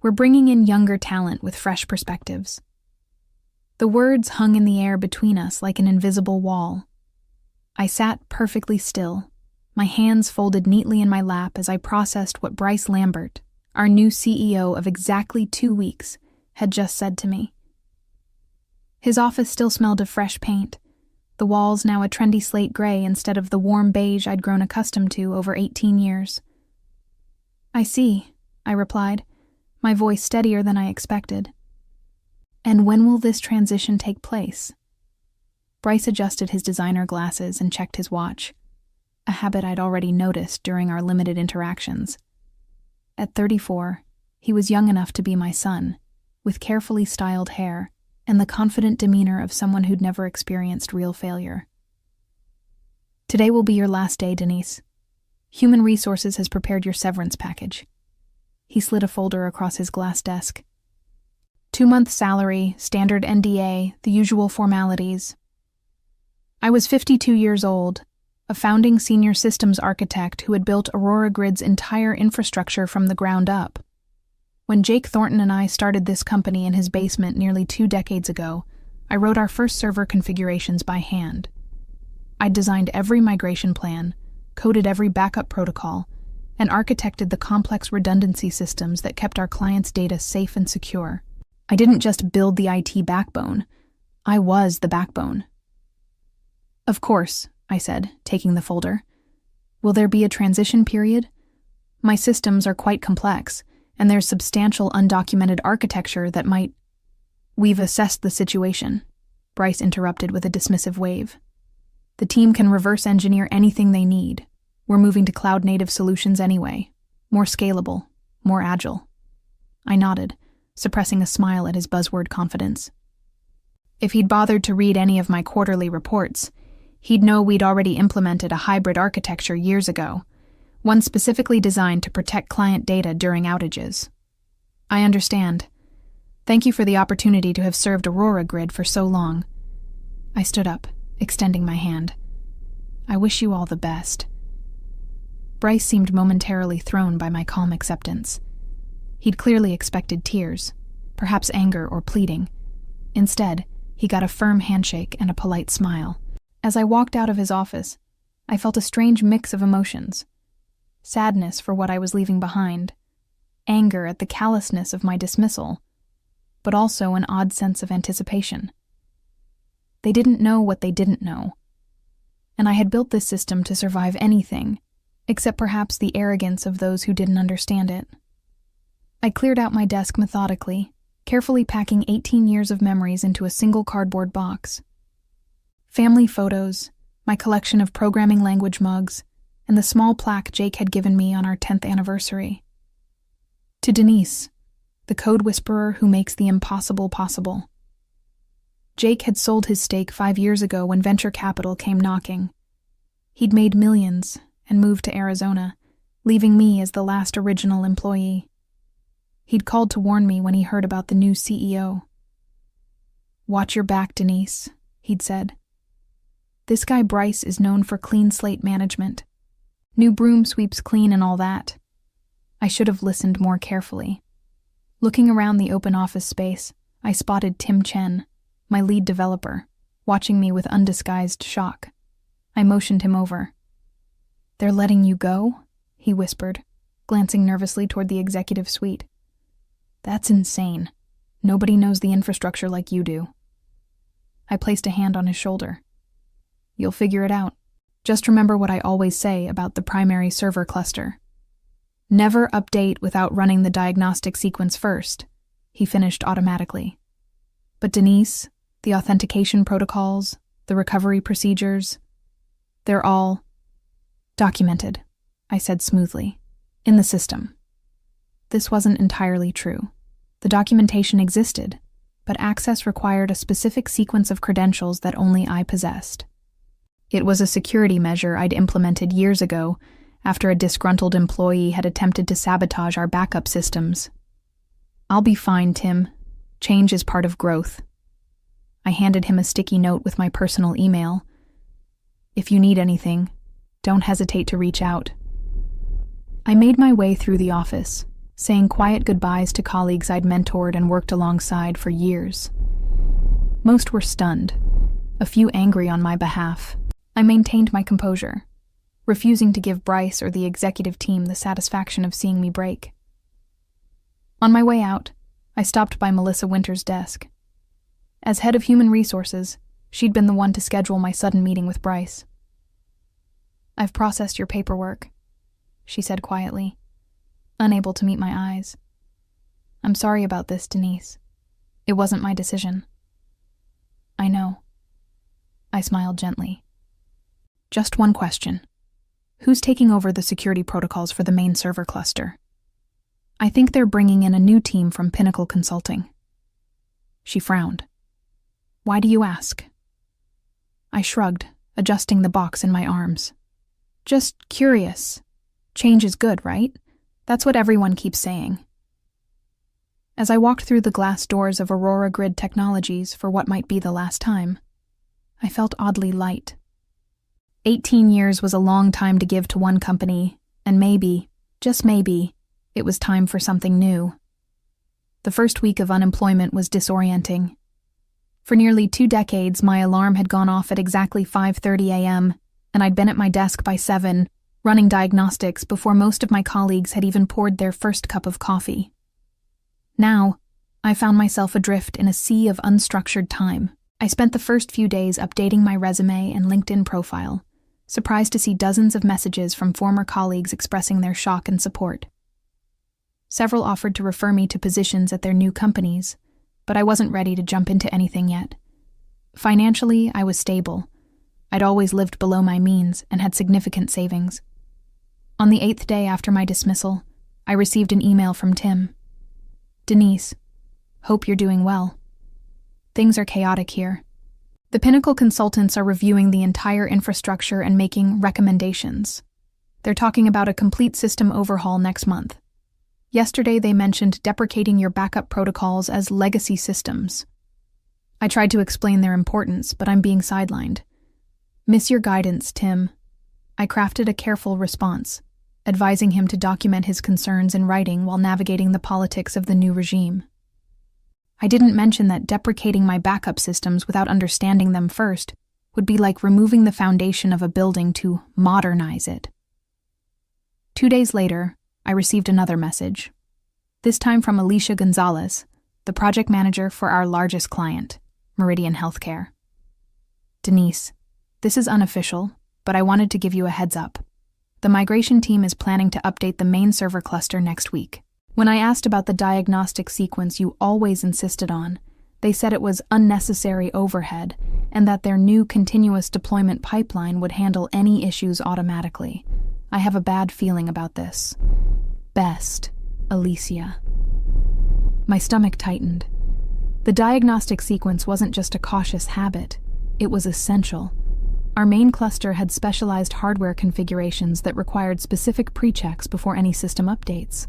We're bringing in younger talent with fresh perspectives." The words hung in the air between us like an invisible wall. I sat perfectly still, my hands folded neatly in my lap as I processed what Bryce Lambert, our new CEO of exactly 2 weeks, had just said to me. His office still smelled of fresh paint, the walls now a trendy slate gray instead of the warm beige I'd grown accustomed to over 18 years. "I see," I replied, my voice steadier than I expected. "And when will this transition take place?" Bryce adjusted his designer glasses and checked his watch, a habit I'd already noticed during our limited interactions. At 34, he was young enough to be my son, with carefully styled hair and the confident demeanor of someone who'd never experienced real failure. "Today will be your last day, Denise. Human Resources has prepared your severance package." He slid a folder across his glass desk. 2-month salary, standard NDA, the usual formalities. I was 52 years old, a founding senior systems architect who had built Aurora Grid's entire infrastructure from the ground up. When Jake Thornton and I started this company in his basement nearly 2 decades ago, I wrote our first server configurations by hand. I'd designed every migration plan, coded every backup protocol, and architected the complex redundancy systems that kept our clients' data safe and secure. I didn't just build the IT backbone, I was the backbone. "Of course," I said, taking the folder. "Will there be a transition period? My systems are quite complex, and there's substantial undocumented architecture that might—" "We've assessed the situation," Bryce interrupted with a dismissive wave. "The team can reverse engineer anything they need. We're moving to cloud-native solutions anyway. More scalable, more agile." I nodded, suppressing a smile at his buzzword confidence. If he'd bothered to read any of my quarterly reports, he'd know we'd already implemented a hybrid architecture years ago, one specifically designed to protect client data during outages. "I understand. Thank you for the opportunity to have served Aurora Grid for so long." I stood up, extending my hand. "I wish you all the best." Bryce seemed momentarily thrown by my calm acceptance. He'd clearly expected tears, perhaps anger or pleading. Instead, he got a firm handshake and a polite smile. As I walked out of his office, I felt a strange mix of emotions. Sadness for what I was leaving behind, anger at the callousness of my dismissal, but also an odd sense of anticipation. They didn't know what they didn't know, and I had built this system to survive anything, except perhaps the arrogance of those who didn't understand it. I cleared out my desk methodically, carefully packing 18 years of memories into a single cardboard box. Family photos, my collection of programming language mugs, and the small plaque Jake had given me on our 10th anniversary. To Denise, the code whisperer who makes the impossible possible. Jake had sold his stake 5 years ago when venture capital came knocking. He'd made millions and moved to Arizona, leaving me as the last original employee. He'd called to warn me when he heard about the new CEO. "Watch your back, Denise," he'd said. "This guy Bryce is known for clean slate management. New broom sweeps clean and all that." I should have listened more carefully. Looking around the open office space, I spotted Tim Chen, my lead developer, watching me with undisguised shock. I motioned him over. "They're letting you go?" he whispered, glancing nervously toward the executive suite. "That's insane. Nobody knows the infrastructure like you do." I placed a hand on his shoulder. "You'll figure it out. Just remember what I always say about the primary server cluster. Never update without running the diagnostic sequence first," he finished automatically. "But Denise, the authentication protocols, the recovery procedures, they're all documented," I said smoothly, "in the system." This wasn't entirely true. The documentation existed, but access required a specific sequence of credentials that only I possessed. It was a security measure I'd implemented years ago after a disgruntled employee had attempted to sabotage our backup systems. "I'll be fine, Tim. Change is part of growth." I handed him a sticky note with my personal email. "If you need anything, don't hesitate to reach out." I made my way through the office, saying quiet goodbyes to colleagues I'd mentored and worked alongside for years. Most were stunned, a few angry on my behalf. I maintained my composure, refusing to give Bryce or the executive team the satisfaction of seeing me break. On my way out, I stopped by Melissa Winter's desk. As head of human resources, she'd been the one to schedule my sudden meeting with Bryce. "I've processed your paperwork," she said quietly, unable to meet my eyes. "I'm sorry about this, Denise. It wasn't my decision." "I know." I smiled gently. "Just one question. Who's taking over the security protocols for the main server cluster?" "I think they're bringing in a new team from Pinnacle Consulting." She frowned. "Why do you ask?" I shrugged, adjusting the box in my arms. "Just curious. Change is good, right? That's what everyone keeps saying." As I walked through the glass doors of Aurora Grid Technologies for what might be the last time, I felt oddly light. 18 years was a long time to give to one company, and maybe, just maybe, it was time for something new. The first week of unemployment was disorienting. For nearly 2 decades, my alarm had gone off at exactly 5:30 a.m., and I'd been at my desk by 7, running diagnostics before most of my colleagues had even poured their first cup of coffee. Now, I found myself adrift in a sea of unstructured time. I spent the first few days updating my resume and LinkedIn profile, surprised to see dozens of messages from former colleagues expressing their shock and support. Several offered to refer me to positions at their new companies, but I wasn't ready to jump into anything yet. Financially, I was stable. I'd always lived below my means and had significant savings. On the 8th day after my dismissal, I received an email from Tim. "Denise, hope you're doing well. Things are chaotic here. The Pinnacle consultants are reviewing the entire infrastructure and making recommendations. They're talking about a complete system overhaul next month. Yesterday they mentioned deprecating your backup protocols as legacy systems. I tried to explain their importance, but I'm being sidelined. Miss your guidance, Tim." I crafted a careful response, advising him to document his concerns in writing while navigating the politics of the new regime. I didn't mention that deprecating my backup systems without understanding them first would be like removing the foundation of a building to modernize it. 2 days later, I received another message, this time from Alicia Gonzalez, the project manager for our largest client, Meridian Healthcare. "Denise, this is unofficial, but I wanted to give you a heads up. The migration team is planning to update the main server cluster next week. When I asked about the diagnostic sequence you always insisted on, they said it was unnecessary overhead and that their new continuous deployment pipeline would handle any issues automatically. I have a bad feeling about this. Best, Alicia." My stomach tightened. The diagnostic sequence wasn't just a cautious habit, it was essential. Our main cluster had specialized hardware configurations that required specific pre-checks before any system updates.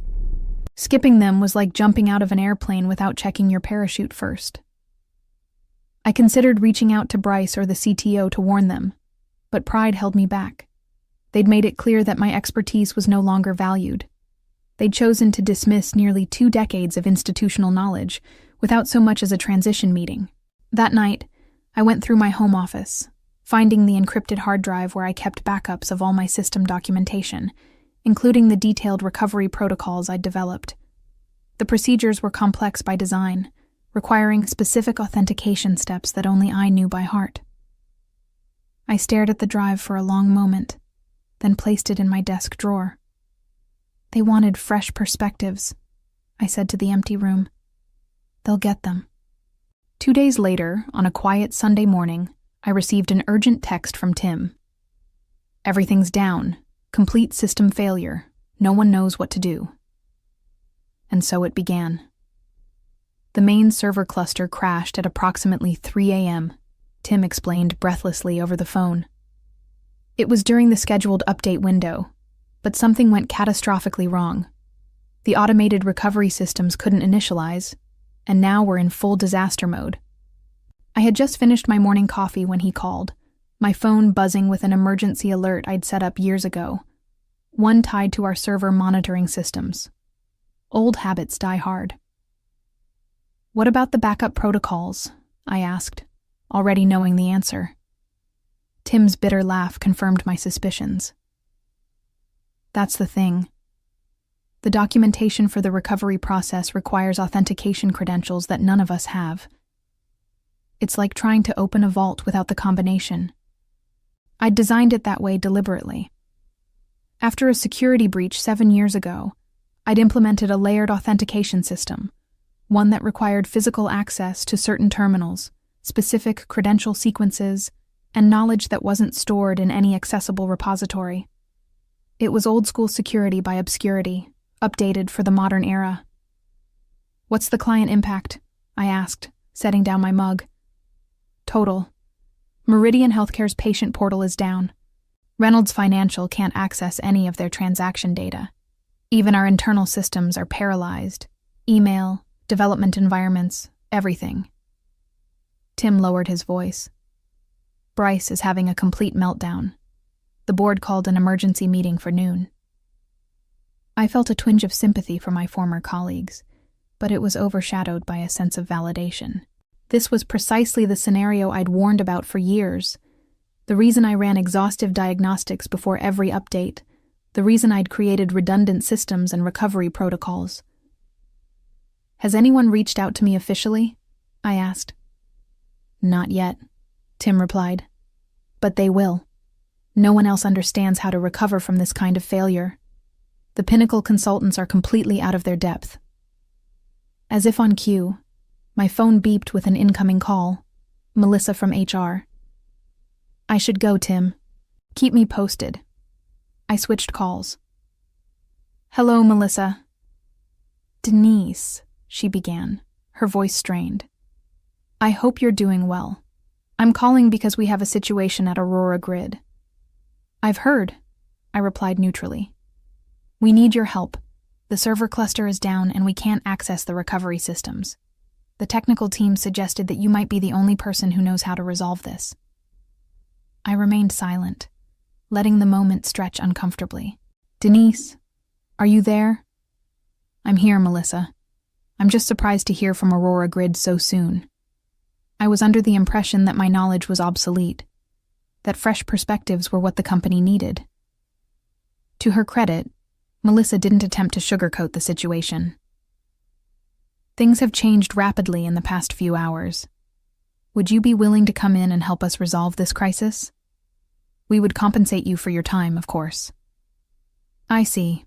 Skipping them was like jumping out of an airplane without checking your parachute first. I considered reaching out to Bryce or the CTO to warn them, but pride held me back. They'd made it clear that my expertise was no longer valued. They'd chosen to dismiss nearly 2 decades of institutional knowledge without so much as a transition meeting. That night, I went through my home office, finding the encrypted hard drive where I kept backups of all my system documentation, including the detailed recovery protocols I'd developed. The procedures were complex by design, requiring specific authentication steps that only I knew by heart. I stared at the drive for a long moment, then placed it in my desk drawer. "They wanted fresh perspectives," I said to the empty room. "They'll get them." 2 days later, on a quiet Sunday morning, I received an urgent text from Tim. "Everything's down. Complete system failure. No one knows what to do." And so it began. The main server cluster crashed at approximately 3 a.m., Tim explained breathlessly over the phone. It was during the scheduled update window, but something went catastrophically wrong. The automated recovery systems couldn't initialize, and now we're in full disaster mode. I had just finished my morning coffee when he called, my phone buzzing with an emergency alert I'd set up years ago, one tied to our server monitoring systems. Old habits die hard. What about the backup protocols? I asked, already knowing the answer. Tim's bitter laugh confirmed my suspicions. That's the thing. The documentation for the recovery process requires authentication credentials that none of us have. It's like trying to open a vault without the combination. I'd designed it that way deliberately. After a security breach 7 years ago, I'd implemented a layered authentication system, one that required physical access to certain terminals, specific credential sequences, and knowledge that wasn't stored in any accessible repository. It was old-school security by obscurity, updated for the modern era. What's the client impact? I asked, setting down my mug. Total. Meridian Healthcare's patient portal is down. Reynolds Financial can't access any of their transaction data. Even our internal systems are paralyzed. Email, development environments, everything. Tim lowered his voice. Bryce is having a complete meltdown. The board called an emergency meeting for noon. I felt a twinge of sympathy for my former colleagues, but it was overshadowed by a sense of validation. This was precisely the scenario I'd warned about for years. The reason I ran exhaustive diagnostics before every update. The reason I'd created redundant systems and recovery protocols. Has anyone reached out to me officially? I asked. Not yet, Tim replied. But they will. No one else understands how to recover from this kind of failure. The Pinnacle consultants are completely out of their depth. As if on cue, my phone beeped with an incoming call. Melissa from HR. I should go, Tim. Keep me posted. I switched calls. Hello, Melissa. Denise, she began, her voice strained. I hope you're doing well. I'm calling because we have a situation at Aurora Grid. I've heard, I replied neutrally. We need your help. The server cluster is down and we can't access the recovery systems. The technical team suggested that you might be the only person who knows how to resolve this. I remained silent, letting the moment stretch uncomfortably. Denise, are you there? I'm here, Melissa. I'm just surprised to hear from Aurora Grid so soon. I was under the impression that my knowledge was obsolete, that fresh perspectives were what the company needed. To her credit, Melissa didn't attempt to sugarcoat the situation. Things have changed rapidly in the past few hours. Would you be willing to come in and help us resolve this crisis? We would compensate you for your time, of course. I see.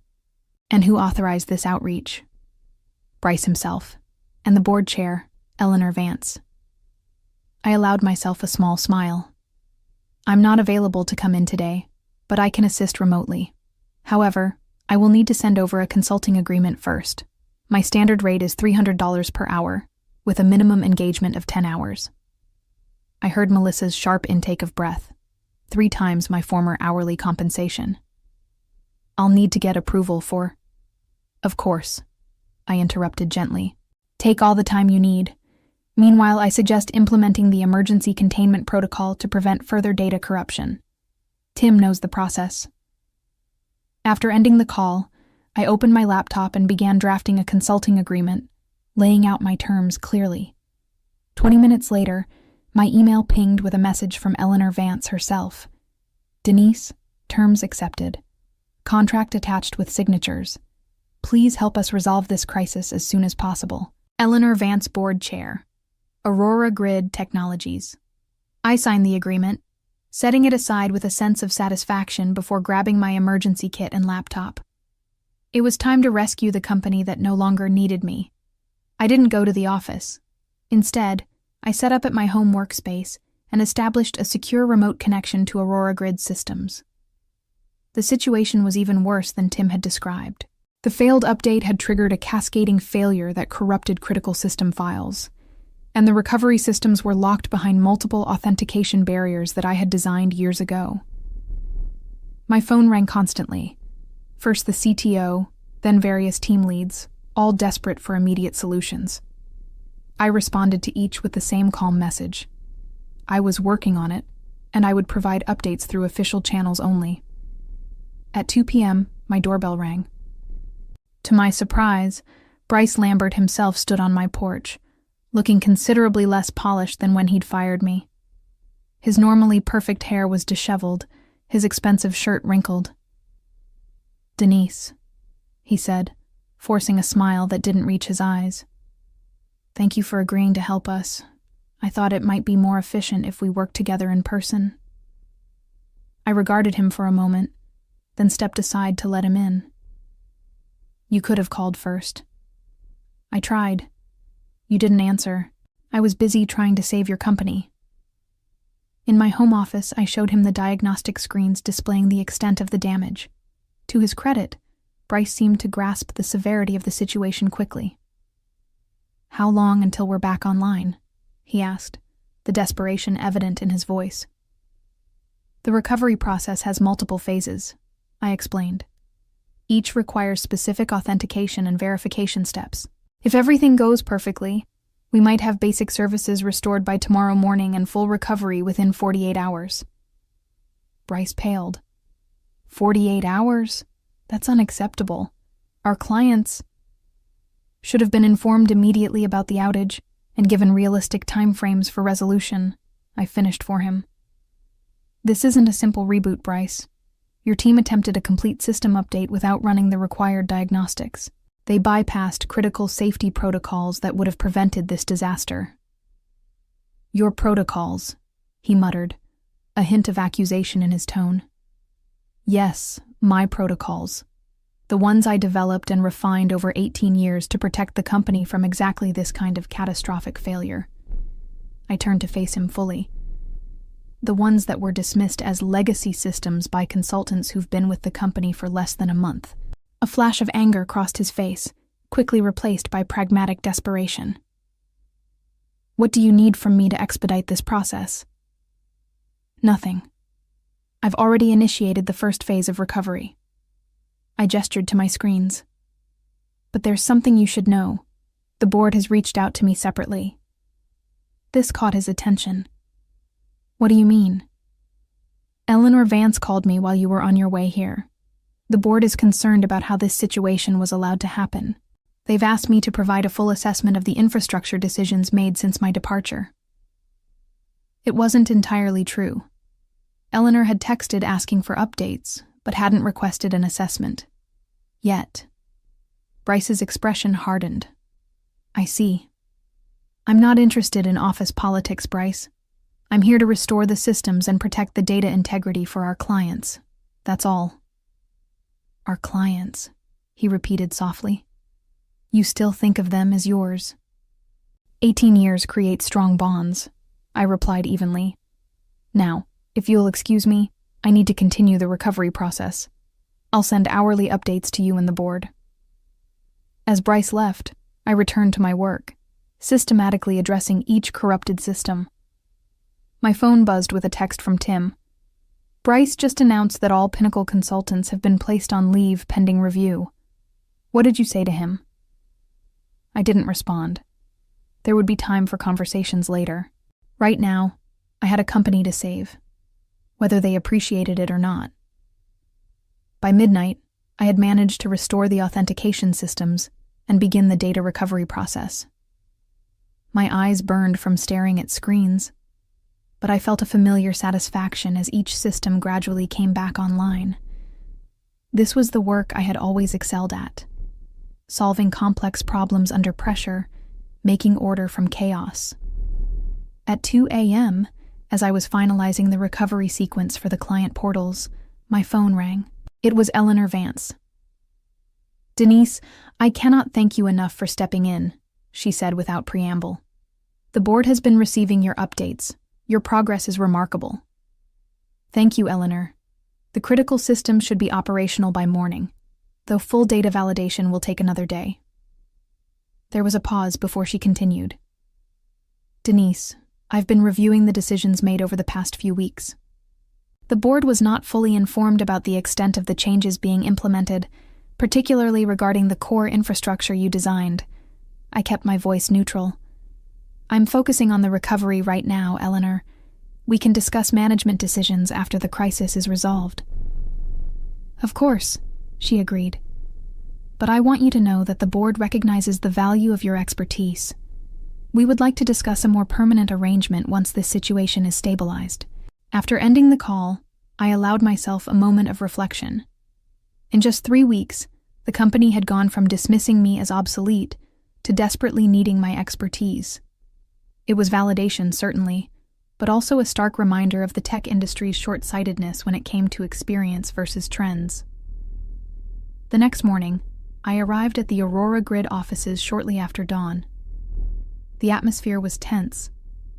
And who authorized this outreach? Bryce himself, and the board chair, Eleanor Vance. I allowed myself a small smile. I'm not available to come in today, but I can assist remotely. However, I will need to send over a consulting agreement first. My standard rate is $300 per hour, with a minimum engagement of 10 hours. I heard Melissa's sharp intake of breath, 3 times my former hourly compensation. I'll need to get approval for... Of course, I interrupted gently. Take all the time you need. Meanwhile, I suggest implementing the emergency containment protocol to prevent further data corruption. Tim knows the process. After ending the call, I opened my laptop and began drafting a consulting agreement, laying out my terms clearly. 20 minutes later, my email pinged with a message from Eleanor Vance herself. Denise, terms accepted. Contract attached with signatures. Please help us resolve this crisis as soon as possible. Eleanor Vance, Board Chair. Aurora Grid Technologies. I signed the agreement, setting it aside with a sense of satisfaction before grabbing my emergency kit and laptop. It was time to rescue the company that no longer needed me. I didn't go to the office. Instead, I set up at my home workspace and established a secure remote connection to Aurora Grid systems. The situation was even worse than Tim had described. The failed update had triggered a cascading failure that corrupted critical system files, and the recovery systems were locked behind multiple authentication barriers that I had designed years ago. My phone rang constantly. First the CTO, then various team leads, all desperate for immediate solutions. I responded to each with the same calm message. I was working on it, and I would provide updates through official channels only. At 2 p.m., my doorbell rang. To my surprise, Bryce Lambert himself stood on my porch, looking considerably less polished than when he'd fired me. His normally perfect hair was disheveled, his expensive shirt wrinkled. "Denise," he said, forcing a smile that didn't reach his eyes. "Thank you for agreeing to help us. I thought it might be more efficient if we worked together in person." I regarded him for a moment, then stepped aside to let him in. "You could have called first." "I tried. You didn't answer. I was busy trying to save your company." In my home office, I showed him the diagnostic screens displaying the extent of the damage. To his credit, Bryce seemed to grasp the severity of the situation quickly. "How long until we're back online?" he asked, the desperation evident in his voice. "The recovery process has multiple phases," I explained. "Each requires specific authentication and verification steps. If everything goes perfectly, we might have basic services restored by tomorrow morning and full recovery within 48 hours. Bryce paled. 48 hours? That's unacceptable. Our clients should have been informed immediately about the outage and given realistic timeframes for resolution, I finished for him. "This isn't a simple reboot, Bryce. Your team attempted a complete system update without running the required diagnostics. They bypassed critical safety protocols that would have prevented this disaster." "Your protocols," he muttered, a hint of accusation in his tone. "Yes, my protocols. The ones I developed and refined over 18 years to protect the company from exactly this kind of catastrophic failure." I turned to face him fully. "The ones that were dismissed as legacy systems by consultants who've been with the company for less than a month." A flash of anger crossed his face, quickly replaced by pragmatic desperation. "What do you need from me to expedite this process?" "Nothing. I've already initiated the first phase of recovery." I gestured to my screens. "But there's something you should know. The board has reached out to me separately." This caught his attention. "What do you mean?" "Eleanor Vance called me while you were on your way here. The board is concerned about how this situation was allowed to happen. They've asked me to provide a full assessment of the infrastructure decisions made since my departure." It wasn't entirely true. Eleanor had texted asking for updates, but hadn't requested an assessment. Yet. Bryce's expression hardened. "I see. I'm not interested in office politics, Bryce. I'm here to restore the systems and protect the data integrity for our clients. That's all." "Our clients," he repeated softly. "You still think of them as yours?" 18 years create strong bonds," I replied evenly. "Now, if you'll excuse me, I need to continue the recovery process. I'll send hourly updates to you and the board." As Bryce left, I returned to my work, systematically addressing each corrupted system. My phone buzzed with a text from Tim. "Bryce just announced that all Pinnacle consultants have been placed on leave pending review. What did you say to him?" I didn't respond. There would be time for conversations later. Right now, I had a company to save, whether they appreciated it or not. By midnight, I had managed to restore the authentication systems and begin the data recovery process. My eyes burned from staring at screens, but I felt a familiar satisfaction as each system gradually came back online. This was the work I had always excelled at, solving complex problems under pressure, making order from chaos. At 2 a.m., as I was finalizing the recovery sequence for the client portals, my phone rang. It was Eleanor Vance. "Denise, I cannot thank you enough for stepping in," she said without preamble. "The board has been receiving your updates. Your progress is remarkable." "Thank you, Eleanor. The critical system should be operational by morning, though full data validation will take another day." There was a pause before she continued. "Denise, I've been reviewing the decisions made over the past few weeks. The board was not fully informed about the extent of the changes being implemented, particularly regarding the core infrastructure you designed." I kept my voice neutral. "I'm focusing on the recovery right now, Eleanor. We can discuss management decisions after the crisis is resolved." "Of course," she agreed. but I want you to know that the board recognizes the value of your expertise. We would like to discuss a more permanent arrangement once this situation is stabilized." After ending the call, I allowed myself a moment of reflection. In just 3 weeks, the company had gone from dismissing me as obsolete to desperately needing my expertise. It was validation, certainly, but also a stark reminder of the tech industry's short-sightedness when it came to experience versus trends. The next morning, I arrived at the Aurora Grid offices shortly after dawn. The atmosphere was tense,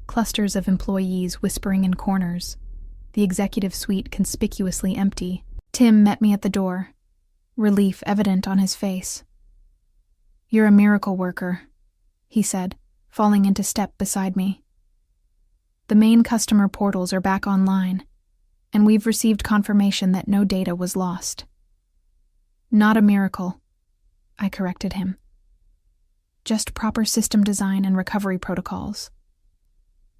clusters of employees whispering in corners, the executive suite conspicuously empty. Tim met me at the door, relief evident on his face. "You're a miracle worker," he said, falling into step beside me. "The main customer portals are back online, and we've received confirmation that no data was lost." "Not a miracle," I corrected him. "Just proper system design and recovery protocols."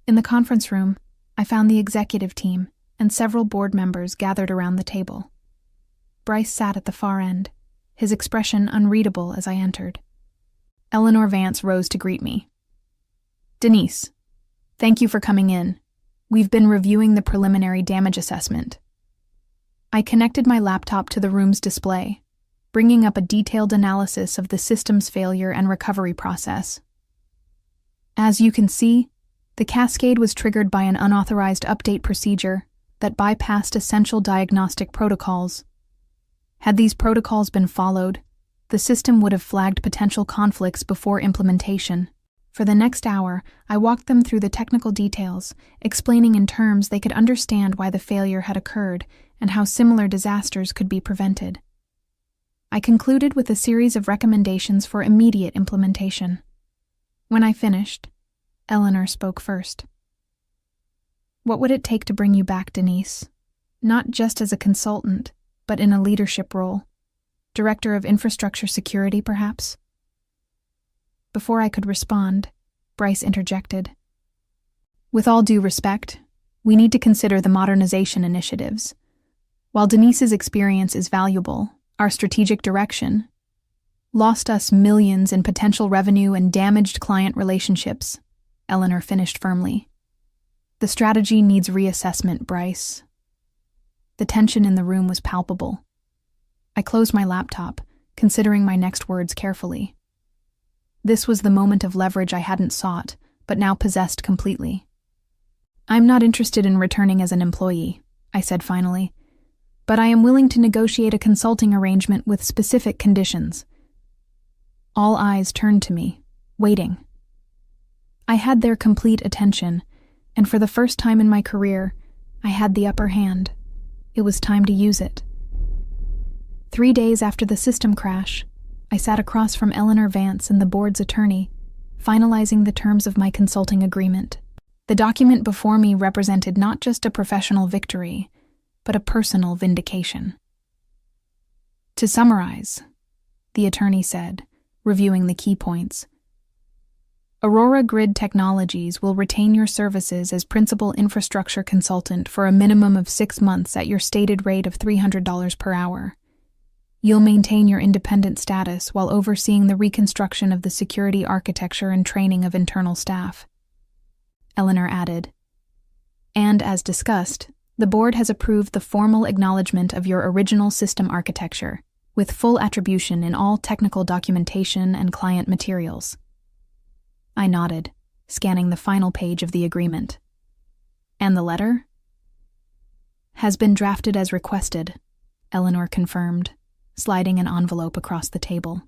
In the conference room, I found the executive team and several board members gathered around the table. Bryce sat at the far end, his expression unreadable as I entered. Eleanor Vance rose to greet me. "Denise, thank you for coming in. We've been reviewing the preliminary damage assessment." I connected my laptop to the room's display, bringing up a detailed analysis of the system's failure and recovery process. As you can see, the cascade was triggered by an unauthorized update procedure that bypassed essential diagnostic protocols. Had these protocols been followed, the system would have flagged potential conflicts before implementation. For the next hour, I walked them through the technical details, explaining in terms they could understand why the failure had occurred and how similar disasters could be prevented. I concluded with a series of recommendations for immediate implementation. When I finished, Eleanor spoke first. "What would it take to bring you back, Denise? Not just as a consultant, but in a leadership role. Director of Infrastructure Security, perhaps?" Before I could respond, Bryce interjected. "With all due respect, we need to consider the modernization initiatives. While Denise's experience is valuable, our strategic direction lost us millions in potential revenue and damaged client relationships," Eleanor finished firmly. "The strategy needs reassessment, Bryce." The tension in the room was palpable. I closed my laptop, considering my next words carefully. This was the moment of leverage I hadn't sought, but now possessed completely. "I'm not interested in returning as an employee," I said finally, "but I am willing to negotiate a consulting arrangement with specific conditions." All eyes turned to me, waiting. I had their complete attention, and for the first time in my career, I had the upper hand. It was time to use it. 3 days after the system crash, I sat across from Eleanor Vance and the board's attorney, finalizing the terms of my consulting agreement. The document before me represented not just a professional victory, but a personal vindication. "To summarize," the attorney said, reviewing the key points, "Aurora Grid Technologies will retain your services as principal infrastructure consultant for a minimum of 6 months at your stated rate of $300 per hour. You'll maintain your independent status while overseeing the reconstruction of the security architecture and training of internal staff." Eleanor added, "And as discussed, the board has approved the formal acknowledgement of your original system architecture, with full attribution in all technical documentation and client materials." I nodded, scanning the final page of the agreement. "And the letter?" "Has been drafted as requested," Eleanor confirmed, sliding an envelope across the table.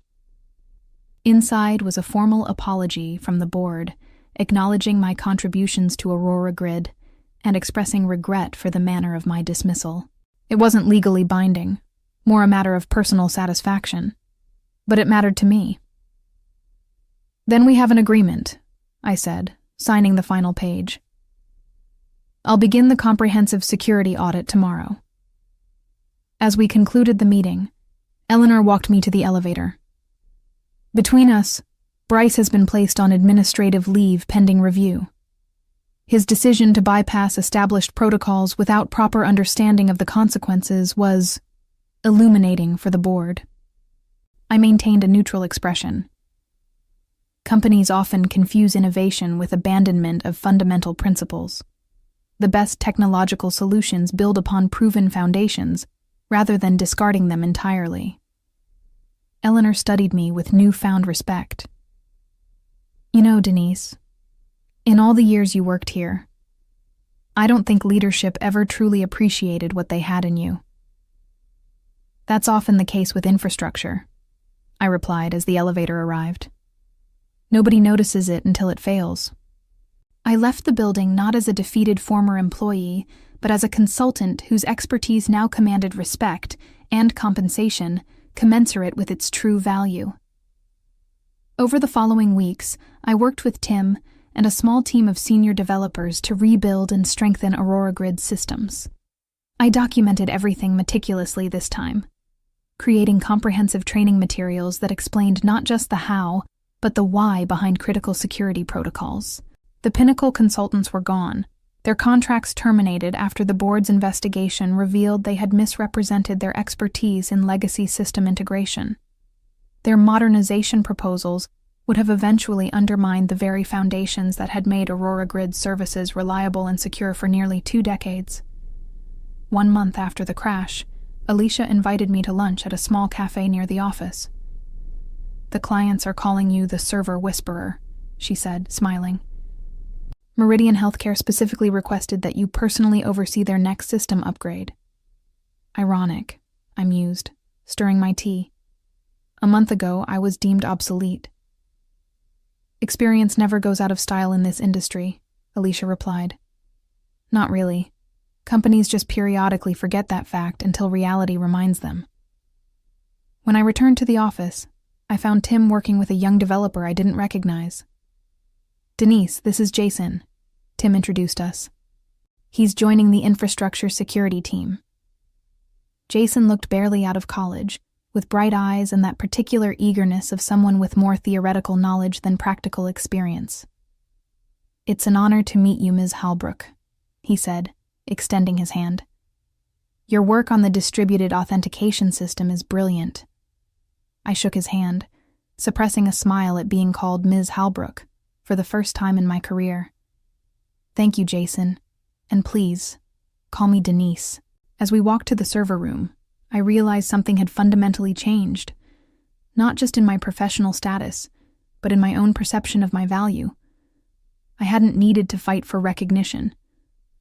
Inside was a formal apology from the board, acknowledging my contributions to Aurora Grid and expressing regret for the manner of my dismissal. It wasn't legally binding, more a matter of personal satisfaction, but it mattered to me. "Then we have an agreement," I said, signing the final page. "I'll begin the comprehensive security audit tomorrow." As we concluded the meeting, Eleanor walked me to the elevator. "Between us, Bryce has been placed on administrative leave pending review. His decision to bypass established protocols without proper understanding of the consequences was illuminating for the board." I maintained a neutral expression. Companies often confuse innovation with abandonment of fundamental principles. The best technological solutions build upon proven foundations rather than discarding them entirely. Eleanor studied me with newfound respect. You know, Denise, in all the years you worked here, I don't think leadership ever truly appreciated what they had in you. That's often the case with infrastructure, I replied as the elevator arrived. Nobody notices it until it fails. I left the building not as a defeated former employee, but as a consultant whose expertise now commanded respect and compensation commensurate with its true value. Over the following weeks, I worked with Tim and a small team of senior developers to rebuild and strengthen Aurora Grid's systems. I documented everything meticulously this time, creating comprehensive training materials that explained not just the how, but the why behind critical security protocols. The Pinnacle consultants were gone. Their contracts terminated after the board's investigation revealed they had misrepresented their expertise in legacy system integration. Their modernization proposals would have eventually undermined the very foundations that had made Aurora Grid services reliable and secure for nearly 2 decades. 1 month after the crash, Alicia invited me to lunch at a small cafe near the office. "The clients are calling you the server whisperer," she said, smiling. "Meridian Healthcare specifically requested that you personally oversee their next system upgrade." Ironic, I mused, stirring my tea. A month ago, I was deemed obsolete. "Experience never goes out of style in this industry," Alicia replied. "Not really. Companies just periodically forget that fact until reality reminds them." When I returned to the office, I found Tim working with a young developer I didn't recognize. "Denise, this is Jason," Tim introduced us. "He's joining the infrastructure security team." Jason looked barely out of college, with bright eyes and that particular eagerness of someone with more theoretical knowledge than practical experience. "It's an honor to meet you, Ms. Halbrook," he said, extending his hand. "Your work on the distributed authentication system is brilliant." I shook his hand, suppressing a smile at being called Ms. Halbrook for the first time in my career. "Thank you, Jason, and please, call me Denise." As we walked to the server room, I realized something had fundamentally changed, not just in my professional status, but in my own perception of my value. I hadn't needed to fight for recognition.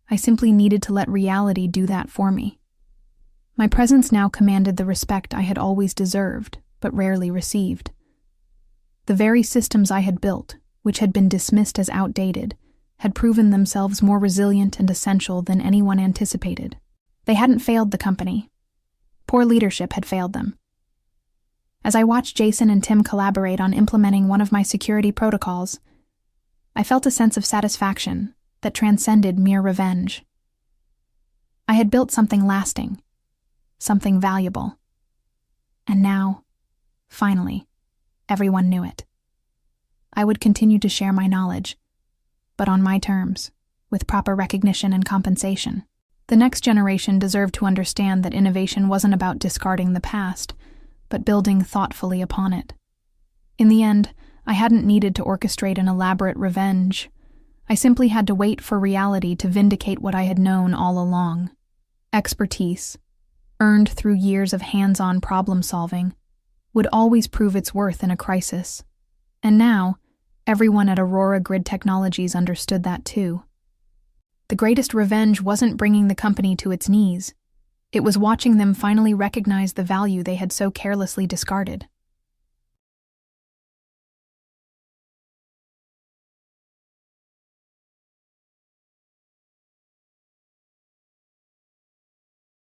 I simply needed to let reality do that for me. My presence now commanded the respect I had always deserved, but rarely received. The very systems I had built, which had been dismissed as outdated, had proven themselves more resilient and essential than anyone anticipated. They hadn't failed the company. Poor leadership had failed them. As I watched Jason and Tim collaborate on implementing one of my security protocols, I felt a sense of satisfaction that transcended mere revenge. I had built something lasting, something valuable. And now, finally, everyone knew it. I would continue to share my knowledge, but on my terms, with proper recognition and compensation. The next generation deserved to understand that innovation wasn't about discarding the past, but building thoughtfully upon it. In the end, I hadn't needed to orchestrate an elaborate revenge. I simply had to wait for reality to vindicate what I had known all along. Expertise, earned through years of hands-on problem-solving, would always prove its worth in a crisis. And now, everyone at Aurora Grid Technologies understood that too. The greatest revenge wasn't bringing the company to its knees. It was watching them finally recognize the value they had so carelessly discarded.